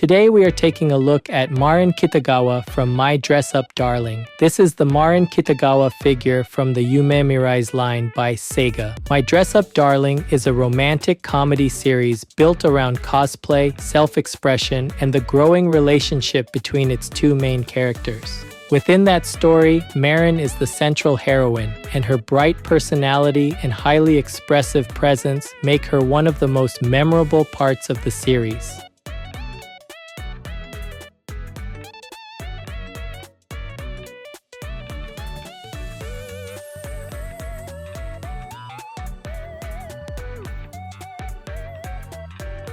Today we are taking a look at Marin Kitagawa from My Dress Up Darling. This is the Marin Kitagawa figure from the Yumemirize line by SEGA. My Dress Up Darling is a romantic comedy series built around cosplay, self-expression, and the growing relationship between its two main characters. Within that story, Marin is the central heroine, and her bright personality and highly expressive presence make her one of the most memorable parts of the series.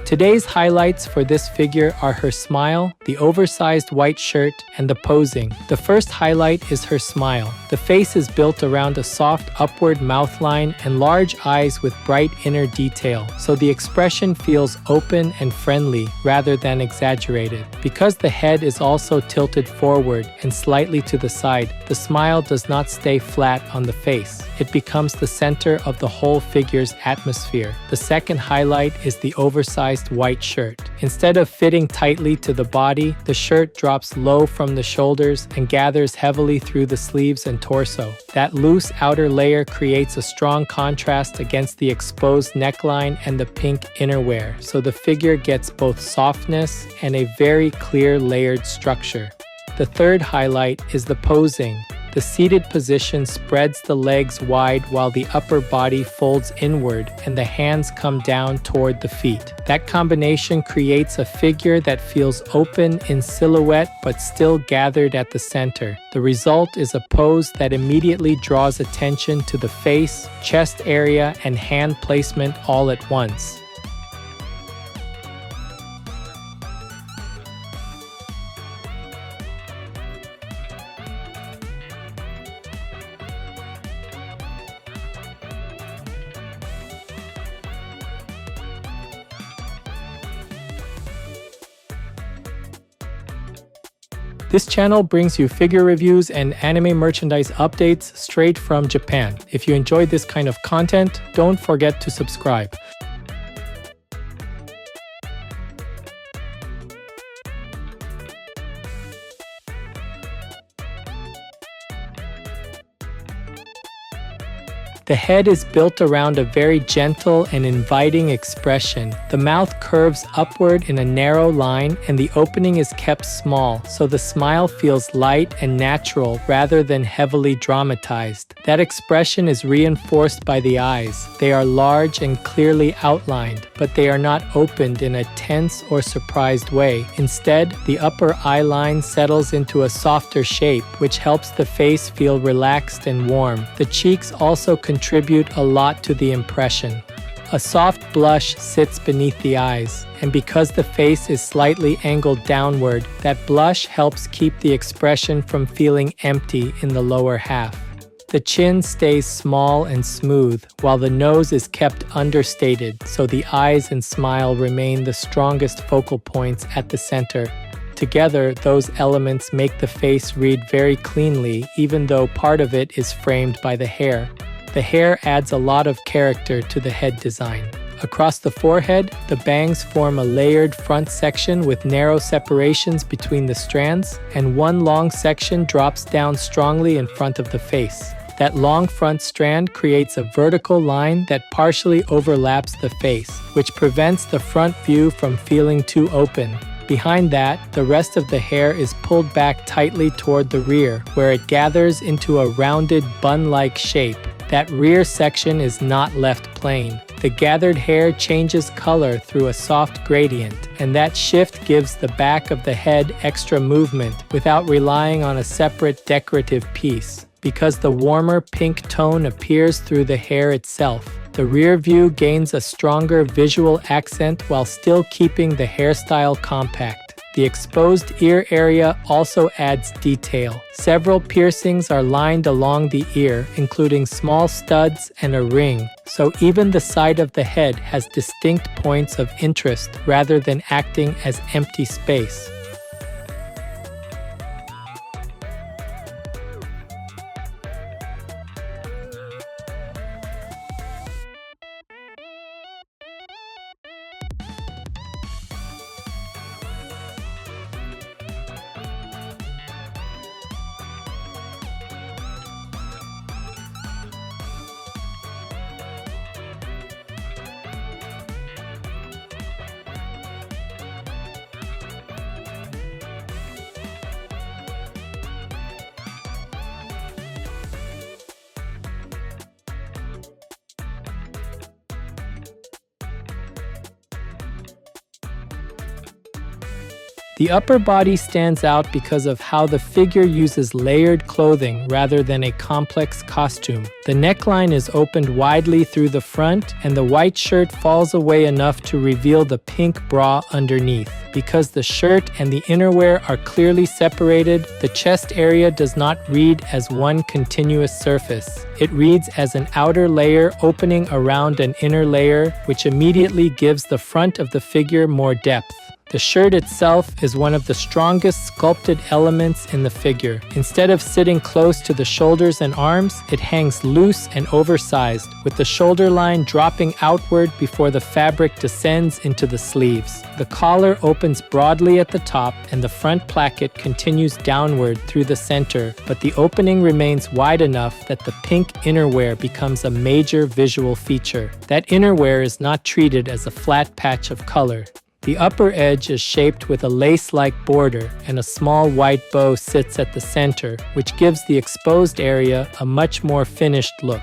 Today's highlights for this figure are her smile, the oversized white shirt, and the posing. The first highlight is her smile. The face is built around a soft upward mouth line and large eyes with bright inner detail, so the expression feels open and friendly rather than exaggerated. Because the head is also tilted forward and slightly to the side, the smile does not stay flat on the face. It becomes the center of the whole figure's atmosphere. The second highlight is the oversized white shirt. Instead of fitting tightly to the body, the shirt drops low from the shoulders and gathers heavily through the sleeves and torso. That loose outer layer creates a strong contrast against the exposed neckline and the pink innerwear, so the figure gets both softness and a very clear layered structure. The third highlight is the posing. The seated position spreads the legs wide while the upper body folds inward and the hands come down toward the feet. That combination creates a figure that feels open in silhouette but still gathered at the center. The result is a pose that immediately draws attention to the face, chest area, and hand placement all at once. This channel brings you figure reviews and anime merchandise updates straight from Japan. If you enjoyed this kind of content, don't forget to subscribe. The head is built around a very gentle and inviting expression. The mouth curves upward in a narrow line and the opening is kept small, so the smile feels light and natural rather than heavily dramatized. That expression is reinforced by the eyes. They are large and clearly outlined, but they are not opened in a tense or surprised way. Instead, the upper eye line settles into a softer shape, which helps the face feel relaxed and warm. The cheeks also contribute a lot to the impression. A soft blush sits beneath the eyes, and because the face is slightly angled downward, that blush helps keep the expression from feeling empty in the lower half. The chin stays small and smooth, while the nose is kept understated, so the eyes and smile remain the strongest focal points at the center. Together, those elements make the face read very cleanly, even though part of it is framed by the hair. The hair adds a lot of character to the head design. Across the forehead, the bangs form a layered front section with narrow separations between the strands, and one long section drops down strongly in front of the face. That long front strand creates a vertical line that partially overlaps the face, which prevents the front view from feeling too open. Behind that, the rest of the hair is pulled back tightly toward the rear, where it gathers into a rounded bun-like shape. That rear section is not left plain. The gathered hair changes color through a soft gradient, and that shift gives the back of the head extra movement without relying on a separate decorative piece. Because the warmer pink tone appears through the hair itself, the rear view gains a stronger visual accent while still keeping the hairstyle compact. The exposed ear area also adds detail. Several piercings are lined along the ear, including small studs and a ring, so even the side of the head has distinct points of interest rather than acting as empty space. The upper body stands out because of how the figure uses layered clothing rather than a complex costume. The neckline is opened widely through the front, and the white shirt falls away enough to reveal the pink bra underneath. Because the shirt and the innerwear are clearly separated, the chest area does not read as one continuous surface. It reads as an outer layer opening around an inner layer, which immediately gives the front of the figure more depth. The shirt itself is one of the strongest sculpted elements in the figure. Instead of sitting close to the shoulders and arms, it hangs loose and oversized, with the shoulder line dropping outward before the fabric descends into the sleeves. The collar opens broadly at the top, and the front placket continues downward through the center, but the opening remains wide enough that the pink innerwear becomes a major visual feature. That innerwear is not treated as a flat patch of color. The upper edge is shaped with a lace-like border, and a small white bow sits at the center, which gives the exposed area a much more finished look.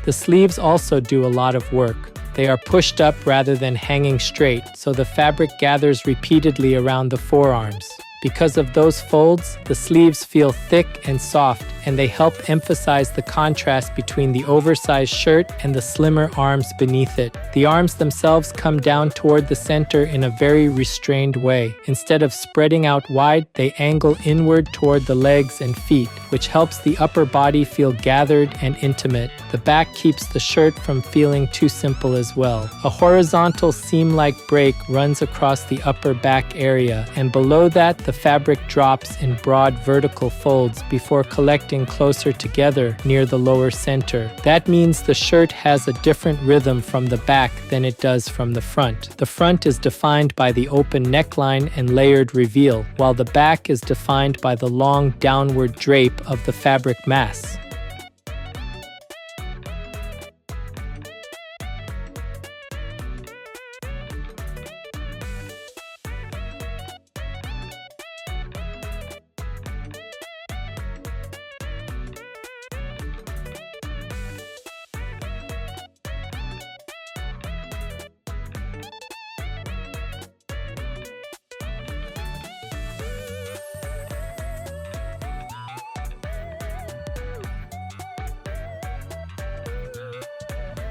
The sleeves also do a lot of work. They are pushed up rather than hanging straight, so the fabric gathers repeatedly around the forearms. Because of those folds, the sleeves feel thick and soft, and they help emphasize the contrast between the oversized shirt and the slimmer arms beneath it. The arms themselves come down toward the center in a very restrained way. Instead of spreading out wide, they angle inward toward the legs and feet, which helps the upper body feel gathered and intimate. The back keeps the shirt from feeling too simple as well. A horizontal seam-like break runs across the upper back area, and below that, the fabric drops in broad vertical folds before collecting closer together near the lower center. That means the shirt has a different rhythm from the back than it does from the front. The front is defined by the open neckline and layered reveal, while the back is defined by the long downward drape of the fabric mass.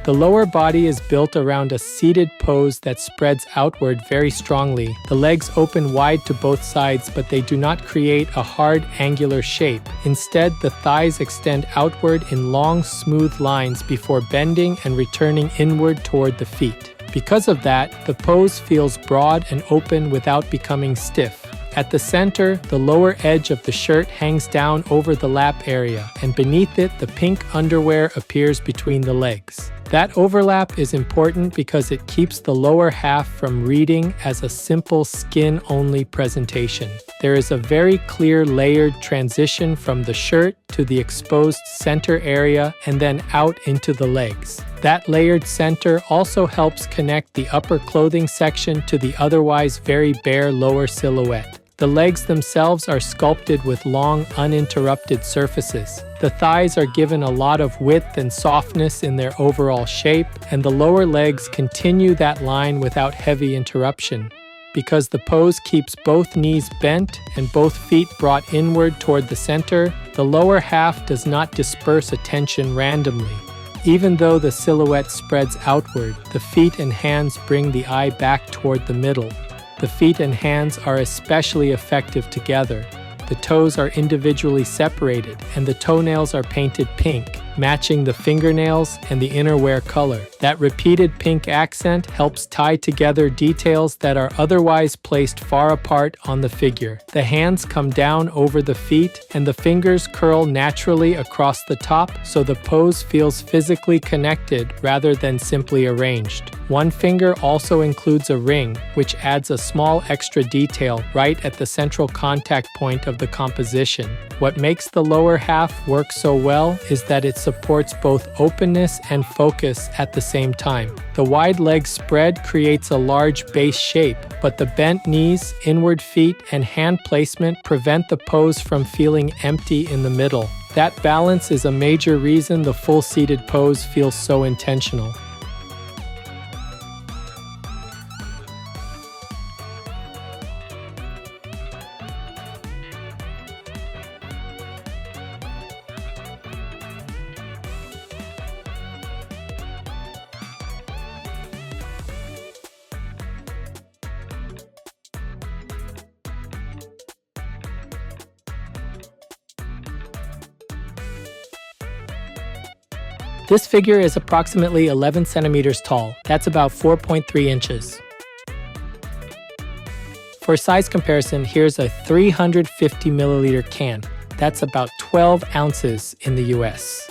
The lower body is built around a seated pose that spreads outward very strongly. The legs open wide to both sides, but they do not create a hard, angular shape. Instead, the thighs extend outward in long, smooth lines before bending and returning inward toward the feet. Because of that, the pose feels broad and open without becoming stiff. At the center, the lower edge of the shirt hangs down over the lap area, and beneath it, the pink underwear appears between the legs. That overlap is important because it keeps the lower half from reading as a simple skin-only presentation. There is a very clear layered transition from the shirt to the exposed center area and then out into the legs. That layered center also helps connect the upper clothing section to the otherwise very bare lower silhouette. The legs themselves are sculpted with long, uninterrupted surfaces. The thighs are given a lot of width and softness in their overall shape, and the lower legs continue that line without heavy interruption. Because the pose keeps both knees bent and both feet brought inward toward the center, the lower half does not disperse attention randomly. Even though the silhouette spreads outward, the feet and hands bring the eye back toward the middle. The feet and hands are especially effective together. The toes are individually separated, and the toenails are painted pink, matching the fingernails and the innerwear color. That repeated pink accent helps tie together details that are otherwise placed far apart on the figure. The hands come down over the feet, and the fingers curl naturally across the top, so the pose feels physically connected rather than simply arranged. One finger also includes a ring, which adds a small extra detail right at the central contact point of the composition. What makes the lower half work so well is that it supports both openness and focus at the same time. The wide leg spread creates a large base shape, but the bent knees, inward feet, and hand placement prevent the pose from feeling empty in the middle. That balance is a major reason the full seated pose feels so intentional. This figure is approximately 11 centimeters tall. That's about 4.3 inches. For size comparison, here's a 350 milliliter can. That's about 12 ounces in the US.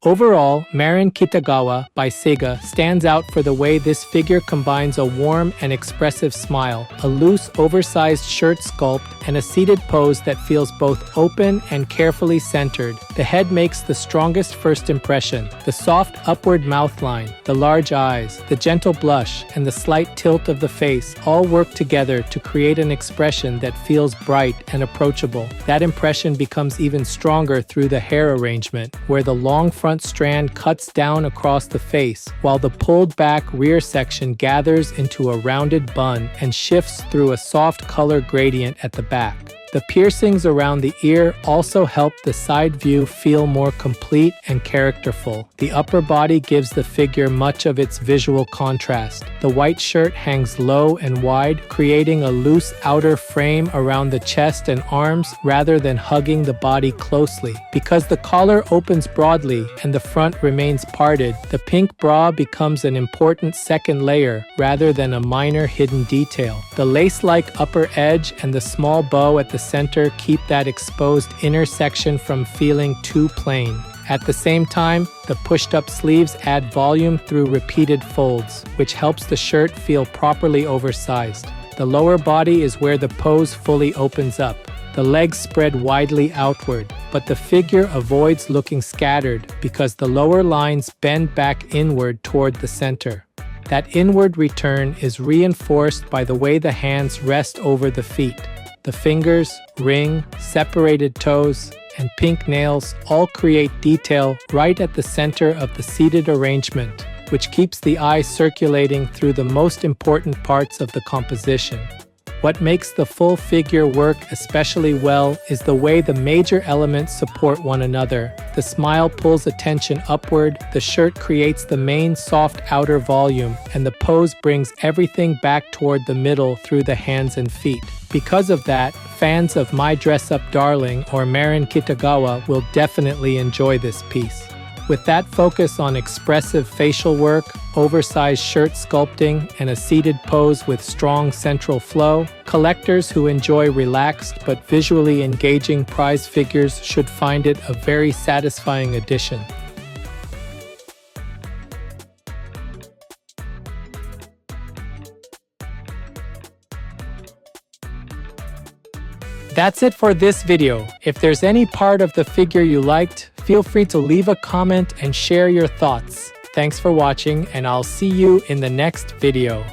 Overall, Marin Kitagawa by SEGA stands out for the way this figure combines a warm and expressive smile, a loose, oversized shirt sculpt, and a seated pose that feels both open and carefully centered. The head makes the strongest first impression. The soft upward mouth line, the large eyes, the gentle blush, and the slight tilt of the face all work together to create an expression that feels bright and approachable. That impression becomes even stronger through the hair arrangement, where the long front strand cuts down across the face, while the pulled back rear section gathers into a rounded bun and shifts through a soft color gradient at the back. The piercings around the ear also help the side view feel more complete and characterful. The upper body gives the figure much of its visual contrast. The white shirt hangs low and wide, creating a loose outer frame around the chest and arms rather than hugging the body closely. Because the collar opens broadly and the front remains parted, the pink bra becomes an important second layer rather than a minor hidden detail. The lace-like upper edge and the small bow at the center keep that exposed inner section from feeling too plain. At the same time, the pushed-up sleeves add volume through repeated folds, which helps the shirt feel properly oversized. The lower body is where the pose fully opens up. The legs spread widely outward, but the figure avoids looking scattered because the lower lines bend back inward toward the center. That inward return is reinforced by the way the hands rest over the feet. The fingers, ring, separated toes, and pink nails all create detail right at the center of the seated arrangement, which keeps the eye circulating through the most important parts of the composition. What makes the full figure work especially well is the way the major elements support one another. The smile pulls attention upward, the shirt creates the main soft outer volume, and the pose brings everything back toward the middle through the hands and feet. Because of that, fans of My Dress Up Darling or Marin Kitagawa will definitely enjoy this piece. With that focus on expressive facial work, oversized shirt sculpting, and a seated pose with strong central flow, collectors who enjoy relaxed but visually engaging prize figures should find it a very satisfying addition. That's it for this video. If there's any part of the figure you liked, feel free to leave a comment and share your thoughts. Thanks for watching, and I'll see you in the next video.